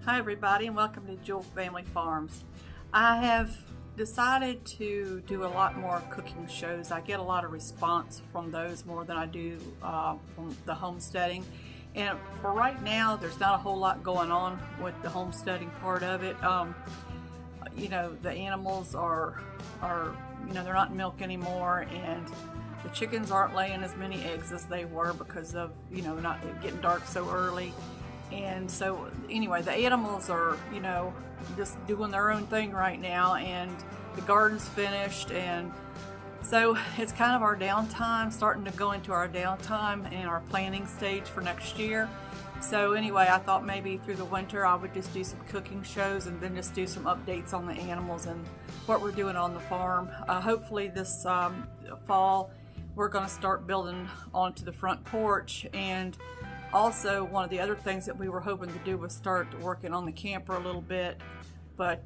Hi everybody, and welcome to Jewell Family Farms. I have decided to do a lot more cooking shows. I get a lot of response from those more than I do from the homesteading. And for right now, there's not a whole lot going on with the homesteading part of it. You know, the animals are they're not in milk anymore, and the chickens aren't laying as many eggs as they were because of, not getting dark so early. And so anyway, the animals are, just doing their own thing right now, and the garden's finished, and so it's kind of our downtime, starting to go into our downtime and our planning stage for next year. So anyway, I thought maybe through the winter I would just do some cooking shows and then just do some updates on the animals and what we're doing on the farm. Hopefully this fall we're going to start building onto the front porch, and also, one of the other things that we were hoping to do was start working on the camper a little bit, but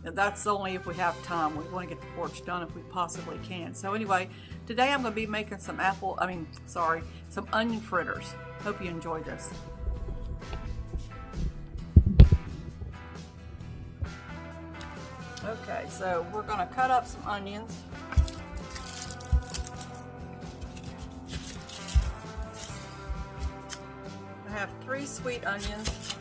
that's only if we have time. We want to get the porch done if we possibly can. So anyway, today I'm going to be making some some onion fritters. Hope you enjoy this. Okay, so we're going to cut up some onions. I have 3 sweet onions.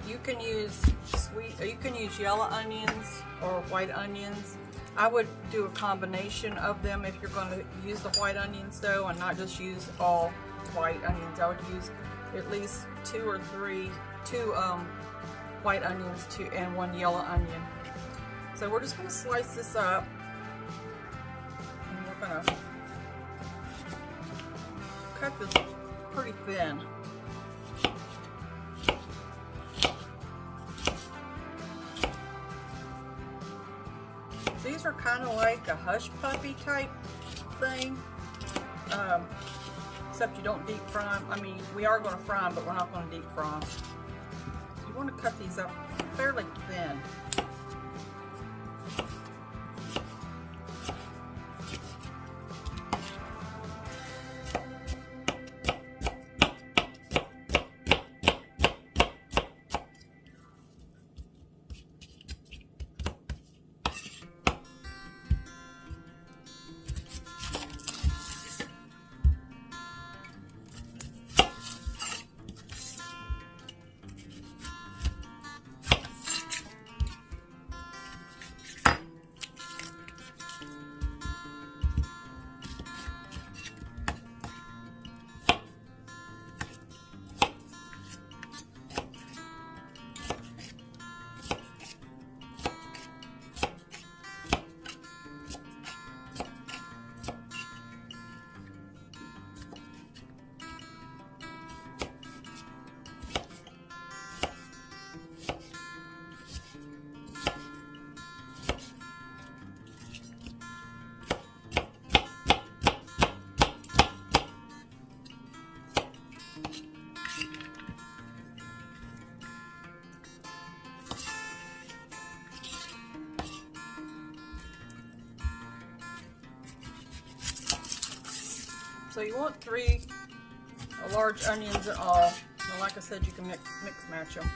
You can use yellow onions or white onions. I would do a combination of them if you're going to use the white onions though, and not just use all white onions. I would use at least 2 white onions and 1 yellow onion. So we're just going to slice this up, and we're going to cut this pretty thin. These are kind of like a hush puppy type thing, except you don't deep fry them. I mean, we are going to fry them, but we're not going to deep fry them. You want to cut these up fairly thin. So you want 3 large onions in all. And like I said, you can mix match them.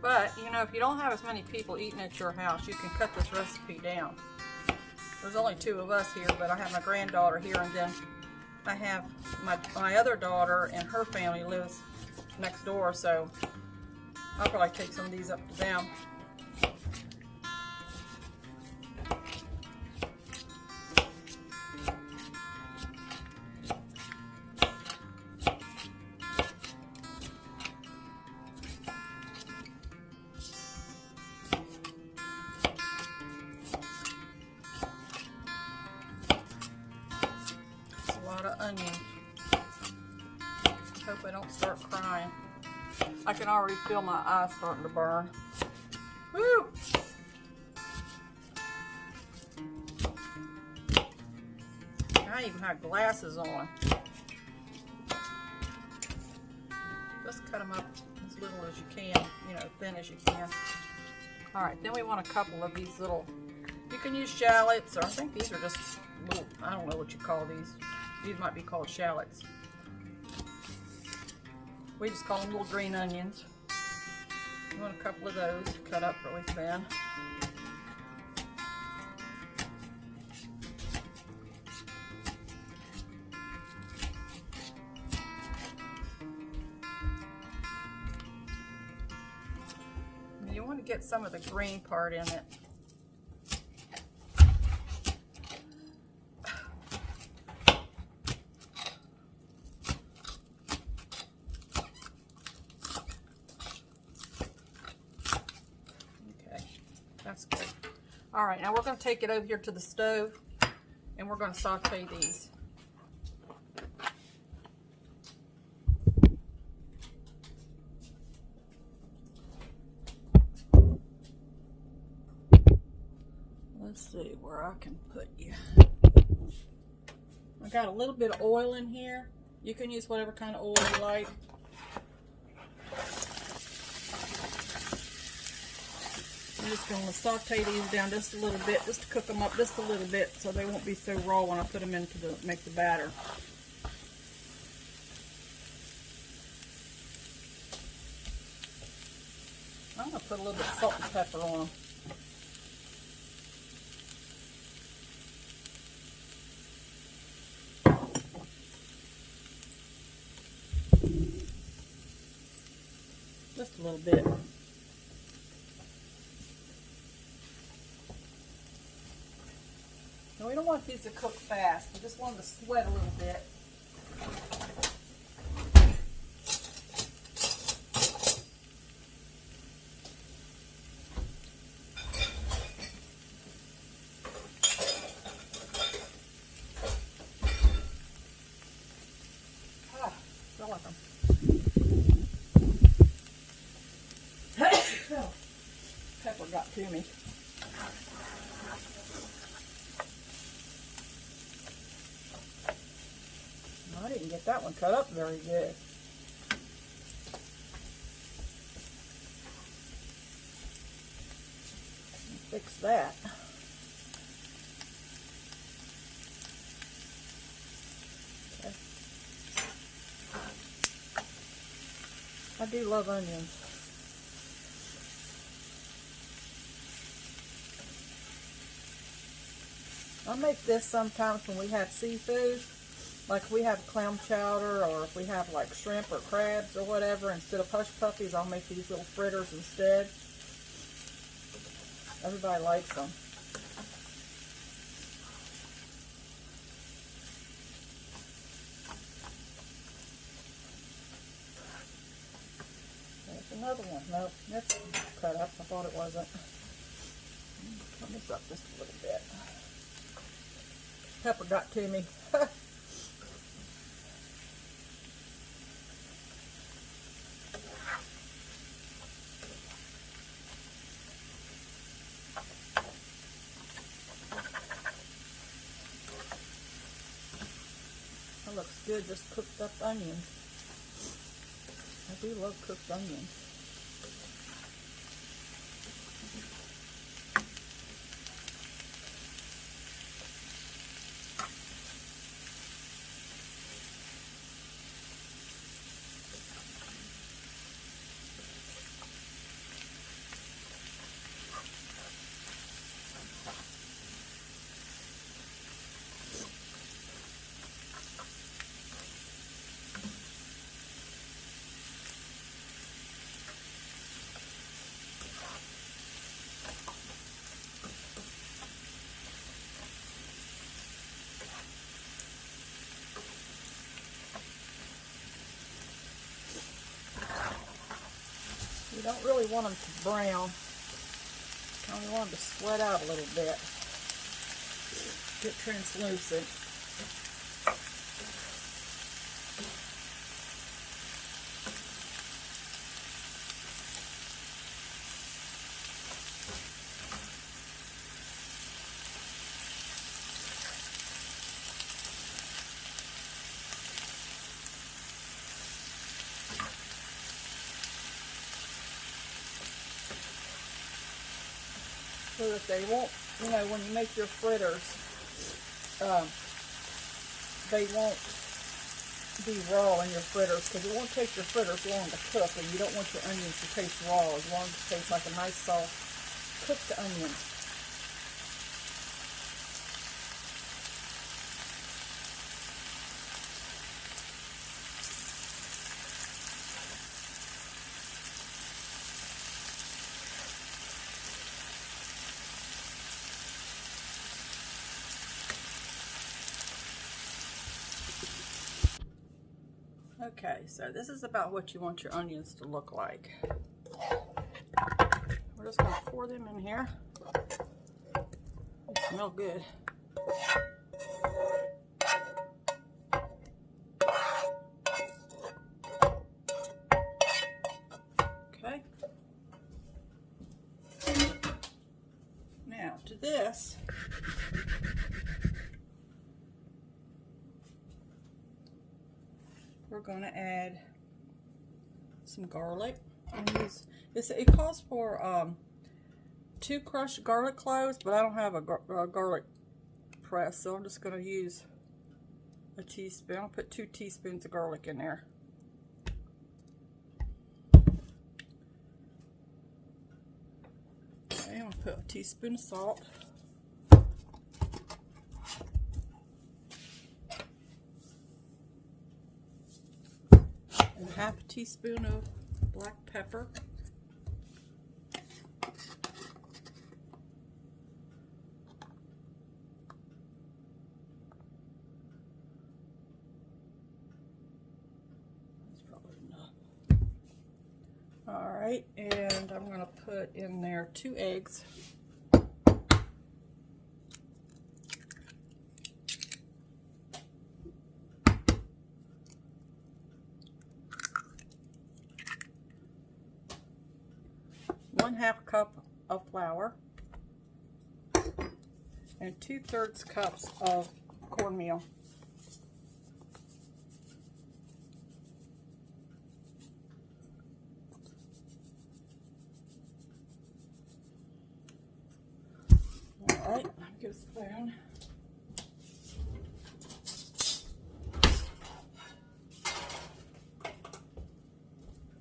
But, if you don't have as many people eating at your house, you can cut this recipe down. There's only 2 of us here, but I have my granddaughter here, and then I have my other daughter and her family lives next door, so I'll probably take some of these up to them. Onions. Hope I don't start crying. I can already feel my eyes starting to burn. Woo! I even have glasses on. Just cut them up as little as you can, thin as you can. All right, then we want a couple of these little, you can use shallots, or I think these are just little, I don't know what you call these. These might be called shallots. We just call them little green onions. You want a couple of those cut up really thin. You want to get some of the green part in it. Okay, that's good. All right, now we're going to take it over here to the stove and we're going to saute these. Let's see where I can put you. I got a little bit of oil in here. You can use whatever kind of oil you like. I'm just going to saute these down just a little bit, just to cook them up just a little bit so they won't be so raw when I put them into make the batter. I'm going to put a little bit of salt and pepper on them. Just a little bit. Now we don't want these to cook fast. We just want them to sweat a little bit. Ah, feel like them. Pepper got to me. I didn't get that one cut up very good. Fix that. Okay. I do love onions. I make this sometimes when we have seafood, like if we have clam chowder or if we have like shrimp or crabs or whatever. Instead of hush puppies, I'll make these little fritters instead. Everybody likes them. There's another one. Nope, that's cut up. I thought it wasn't. Turn this up just a little bit. Pepper got to me. That looks good, just cooked up onions. I do love cooked onions. You don't really want them to brown. You only want them to sweat out a little bit. Get translucent. So that they won't you know, when you make your fritters, they won't be raw in your fritters, because it won't take your fritters long to cook, and you don't want your onions to taste raw. You want them to taste like a nice soft cooked onion. Okay, so this is about what you want your onions to look like. We're just going to pour them in here. They smell good. Okay. Now to this, we're going to add some garlic. And it calls for 2 crushed garlic cloves, but I don't have a garlic press, so I'm just going to use a teaspoon. I'll put 2 teaspoons of garlic in there. Okay, I'm going to put a teaspoon of salt. And half a teaspoon of black pepper. That's probably enough. All right, and I'm going to put in there 2 eggs. One-half cup of flour and 2/3 cups of cornmeal. All right, let me get a spoon.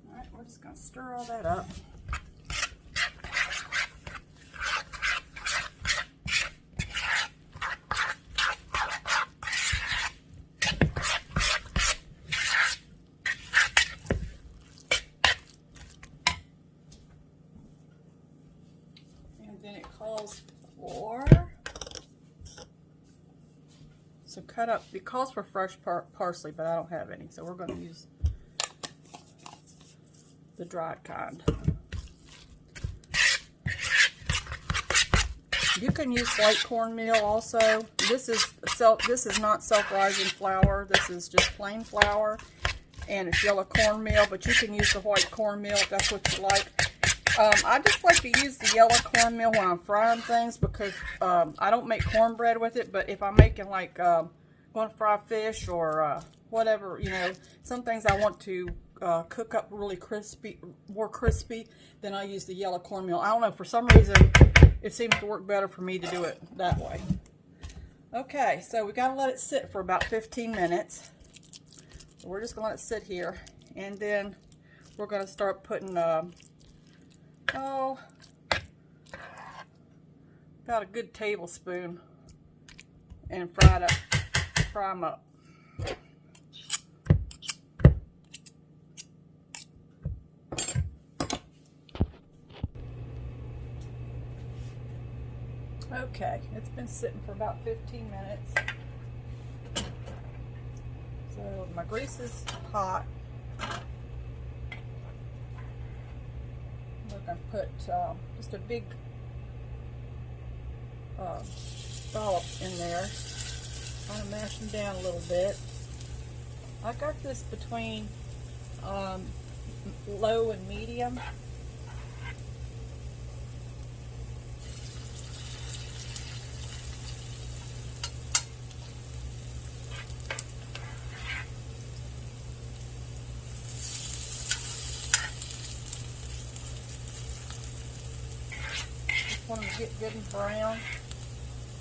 All right, we're just going to stir all that up. Then it calls for, so cut up, it calls for fresh parsley, but I don't have any, so we're going to use the dried kind. You can use white cornmeal also. This is not self-rising flour. This is just plain flour, and it's yellow cornmeal, but you can use the white cornmeal if that's what you like. I just like to use the yellow cornmeal when I'm frying things, because I don't make cornbread with it, but if I'm making like want to fry fish or whatever, you know, some things I want to cook up really crispy, more crispy, then I use the yellow cornmeal. I don't know, for some reason it seems to work better for me to do it that way. Okay, so we got to let it sit for about 15 minutes. So we're just going to let it sit here, and then we're going to start putting about a good tablespoon, and fry them up. Okay, it's been sitting for about 15 minutes. So my grease is hot. We're going to put just a big dollop in there. Kind of mash them down a little bit. I got this between low and medium. Want them to get good and brown.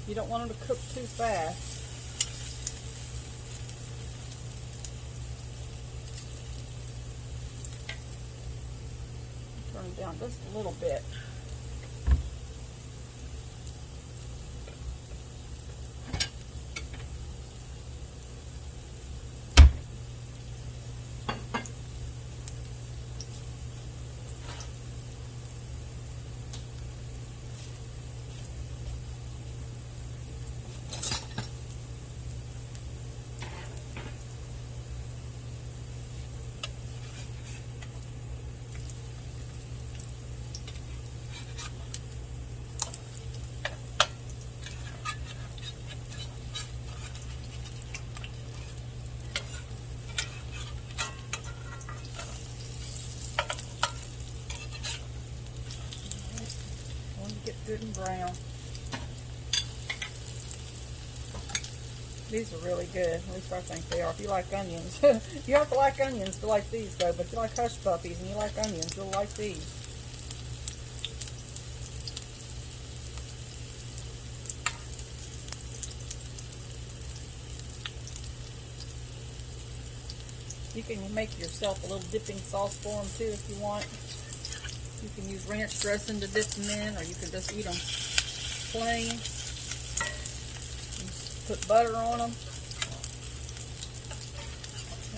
You don't want them to cook too fast. Turn them down just a little bit. Get good and brown. These are really good. At least I think they are. If you like onions. You have to like onions to like these though, but if you like hush puppies and you like onions, you'll like these. You can make yourself a little dipping sauce for them too if you want. You can use ranch dressing to dip them in, or you can just eat them plain. Just put butter on them.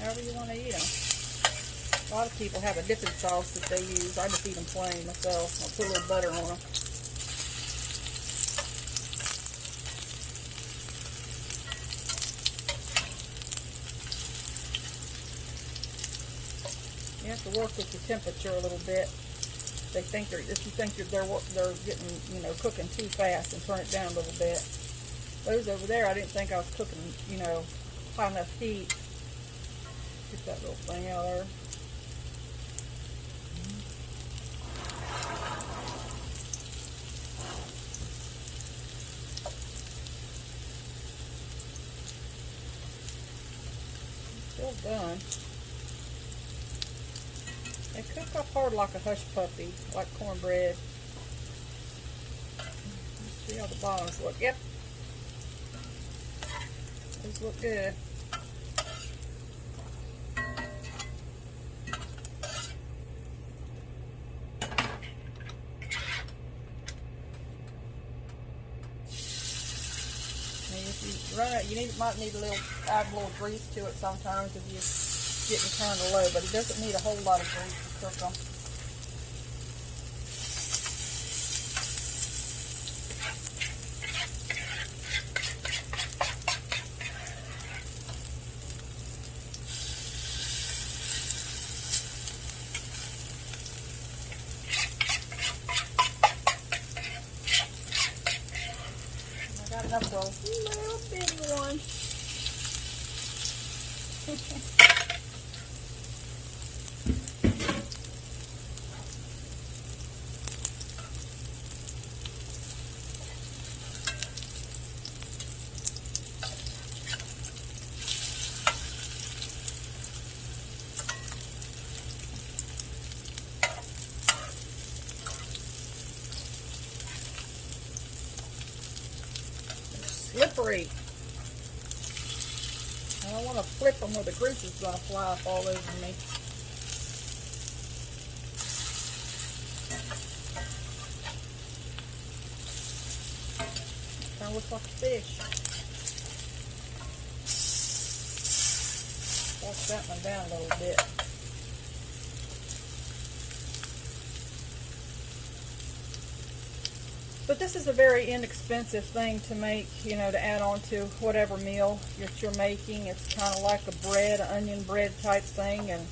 However you want to eat them. A lot of people have a dipping sauce that they use. I just eat them plain myself. I'll put a little butter on them. You have to work with the temperature a little bit. They think if you think they're getting, you know, cooking too fast, and turn it down a little bit. Those over there, I didn't think I was cooking, you know, high enough heat. Get that little thing out of there. Still done. They cook up hard like a hush puppy, like cornbread. Let's see how the bottoms look. Yep. Those look good. And if you run it, might need add a little grease to it sometimes if you're getting kind of low, but it doesn't need a whole lot of grease to cook them. I got enough for a little bitty one. Slippery. I don't want to flip them where the grease is going to fly up all over me. Kind of looks like a fish. Wash that one down a little bit. But this is a very inexpensive thing to make, you know, to add on to whatever meal that you're making. It's kind of like a bread, onion bread type thing. And,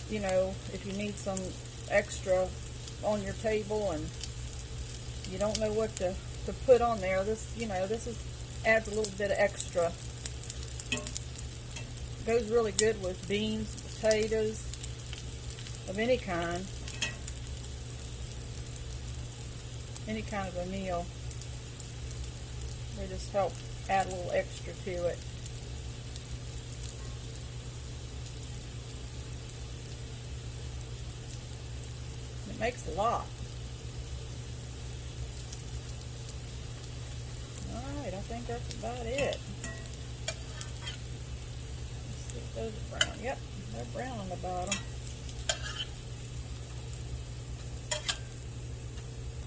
you know, if you need some extra on your table and you don't know what to put on there, this, you know, adds a little bit of extra. Goes really good with beans, potatoes, of any kind. Any kind of a meal. They just help add a little extra to it. It makes a lot. Alright, I think that's about it. Let's see if those are brown. Yep, they're brown on the bottom.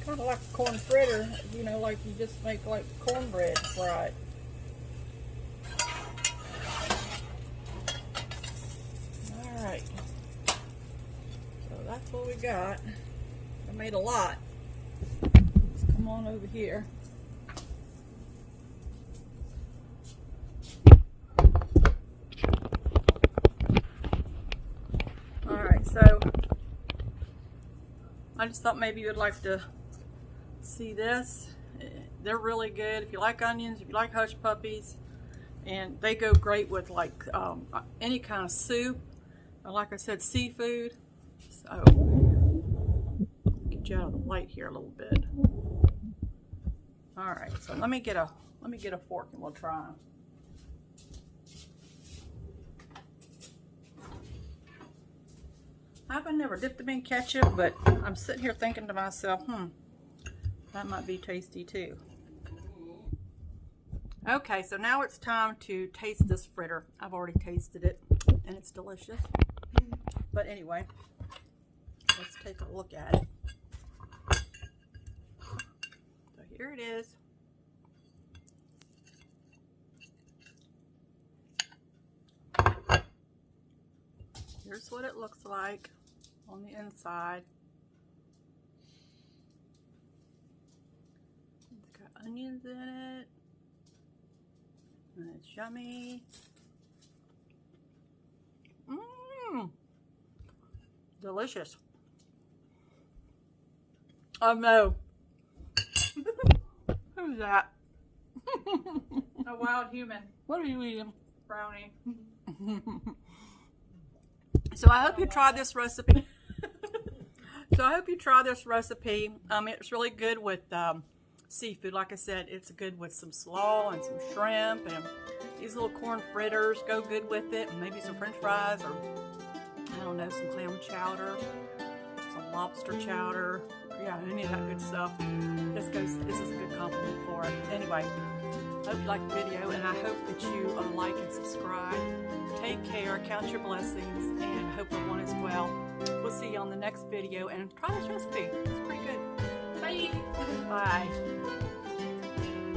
Kind of like a corn fritter, you know, like you just make like cornbread fried. Alright, so that's what we got. I made a lot. Let's come on over here. Alright, so I just thought maybe you would like to see this. They're really good if you like onions, if you like hush puppies, and they go great with like any kind of soup, or like I said, seafood. So get you out of the light here a little bit. All right, so let me get a fork and we'll try them. I've never dipped them in ketchup, but I'm sitting here thinking to myself, that might be tasty too. Okay, so now it's time to taste this fritter. I've already tasted it and it's delicious. But anyway, let's take a look at it. So here it is. Here's what it looks like on the inside. It's got onions in it, and it's yummy. Delicious. Oh no. Who's that? A wild human. What are you eating? Brownie. So I hope you try this recipe. It's really good with seafood. Like I said, it's good with some slaw and some shrimp, and these little corn fritters go good with it, and maybe some French fries, or I don't know, some clam chowder, some lobster chowder. Yeah, any of that good stuff. This is a good compliment for it. Anyway, I hope you liked the video, and I hope that you like and subscribe. Take care, count your blessings, and hope everyone is well. We'll see you on the next video, and try this recipe. It's pretty good. Bye. Bye.